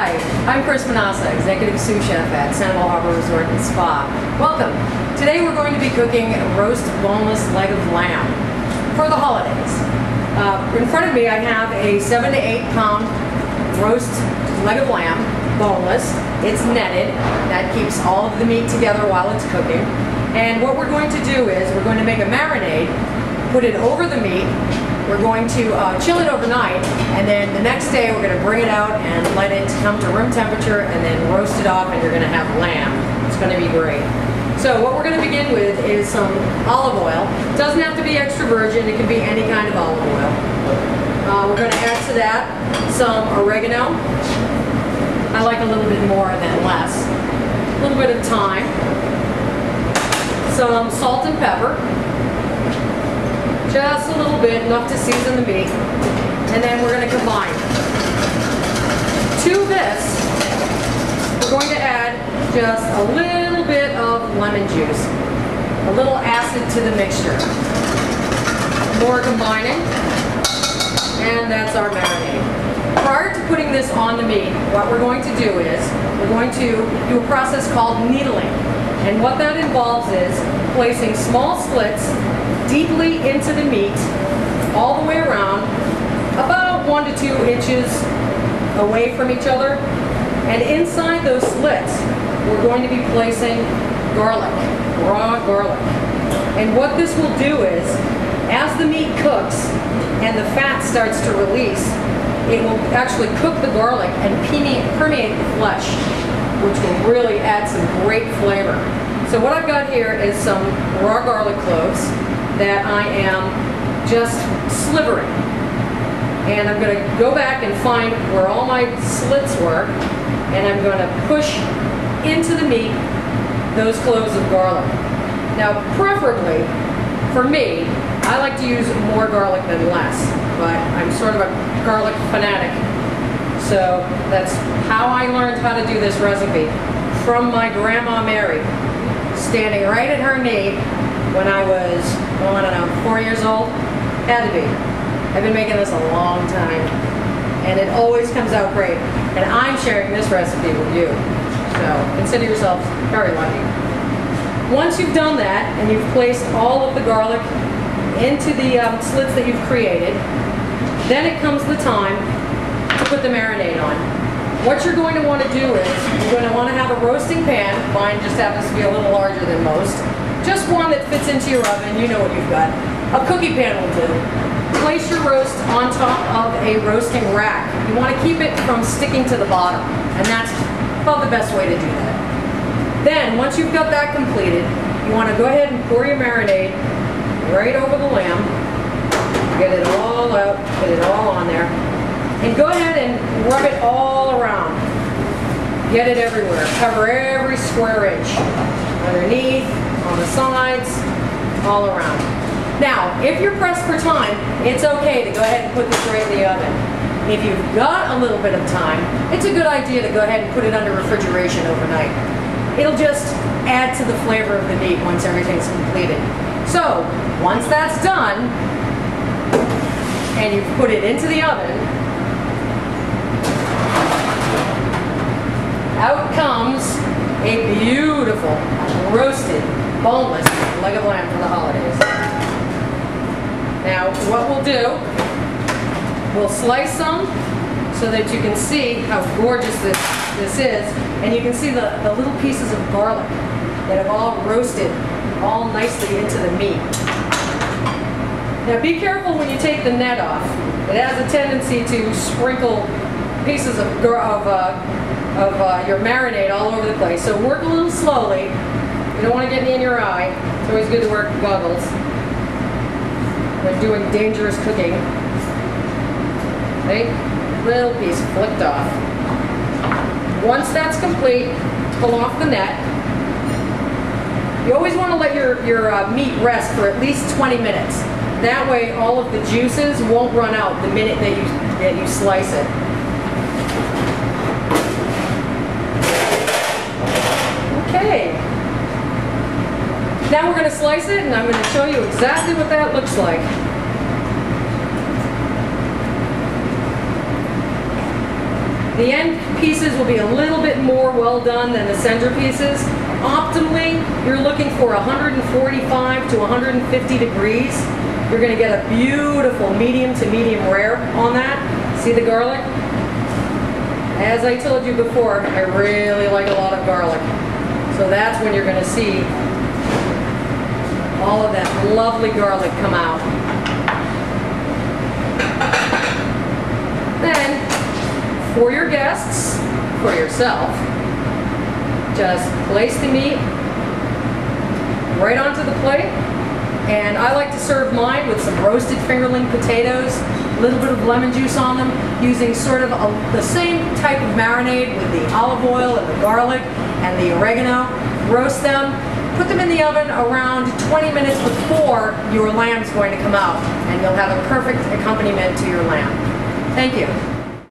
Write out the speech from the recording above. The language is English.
Hi, I'm Criss, Executive Sous Chef at Sanibel Harbor Resort and Spa. Welcome. Today we're going to be cooking roast boneless leg of lamb for the holidays. In front of me I have a 7 to 8 pound roast leg of lamb, boneless. It's netted. That keeps all of the meat together while it's cooking. And what we're going to do is we're going to make a marinade, put it over the meat. We're going to chill it overnight, and then the next day we're going to bring it out and let it come to room temperature and then roast it off, and you're going to have lamb. It's going to be great. So what we're going to begin with is some olive oil. It doesn't have to be extra virgin, it can be any kind of olive oil. We're going to add to that some oregano. I like a little bit more than less. A little bit of thyme. Some salt and pepper. Just a little bit, enough to season the meat. And then we're going to combine. To this, we're going to add just a little bit of lemon juice. A little acid to the mixture. More combining. And that's our marinade. Prior to putting this on the meat, what we're going to do is, we're going to do a process called needling. And what that involves is placing small slits deeply into the meat, all the way around, about 1 to 2 inches away from each other. And inside those slits, we're going to be placing garlic, raw garlic. And what this will do is, as the meat cooks and the fat starts to release, it will actually cook the garlic and permeate the flesh, which will really add some great flavor. So what I've got here is some raw garlic cloves that I am just slivering. And I'm going to go back and find where all my slits were, and I'm going to push into the meat those cloves of garlic. Now, preferably, for me, I like to use more garlic than less, but I'm sort of a garlic fanatic. So that's how I learned how to do this recipe, from my Grandma Mary, standing right at her knee when I was, well, I don't know, 4 years old. Had to be. I've been making this a long time, and it always comes out great. And I'm sharing this recipe with you, so consider yourselves very lucky. Once you've done that, and you've placed all of the garlic into the slits that you've created, then it comes the time to put the marinade on. What you're going to want to do is, you're going to want to have a roasting pan. Mine just happens to be a little larger than most. Just one that fits into your oven, you know what you've got. A cookie pan will do. Place your roast on top of a roasting rack. You want to keep it from sticking to the bottom, and that's about the best way to do that. Then, once you've got that completed, you want to go ahead and pour your marinade right over the lamb. Get it all out, get it all on there. And go ahead and rub it all around. Get it everywhere. Cover every square inch. Underneath, on the sides, all around. Now, if you're pressed for time, it's okay to go ahead and put this right in the oven. If you've got a little bit of time, it's a good idea to go ahead and put it under refrigeration overnight. It'll just add to the flavor of the meat once everything's completed. So, once that's done, and you've put it into the oven, out comes a beautiful, roasted, boneless leg of lamb for the holidays. Now, what we'll do, we'll slice some so that you can see how gorgeous this is, and you can see the little pieces of garlic that have all roasted all nicely into the meat. Now, be careful when you take the net off. It has a tendency to sprinkle pieces of your marinade all over the place. So work a little slowly. You don't want to get any in your eye. It's always good to wear goggles when doing dangerous cooking. Okay? Little piece flicked off. Once that's complete, pull off the net. You always want to let your meat rest for at least 20 minutes. That way all of the juices won't run out the minute that you slice it. Okay. Now we're going to slice it, and I'm going to show you exactly what that looks like. The end pieces will be a little bit more well done than the center pieces. Optimally, you're looking for 145 to 150 degrees. You're going to get a beautiful medium to medium rare on that. See the garlic? As I told you before, I really like a lot of garlic. So that's when you're going to see all of that lovely garlic come out. Then, for your guests, for yourself, just place the meat right onto the plate. And I like to serve mine with some roasted fingerling potatoes, a little bit of lemon juice on them, using sort of the same type of marinade with the olive oil and the garlic and the oregano. Roast them, put them in the oven around 20 minutes before your lamb's going to come out, and you'll have a perfect accompaniment to your lamb. Thank you.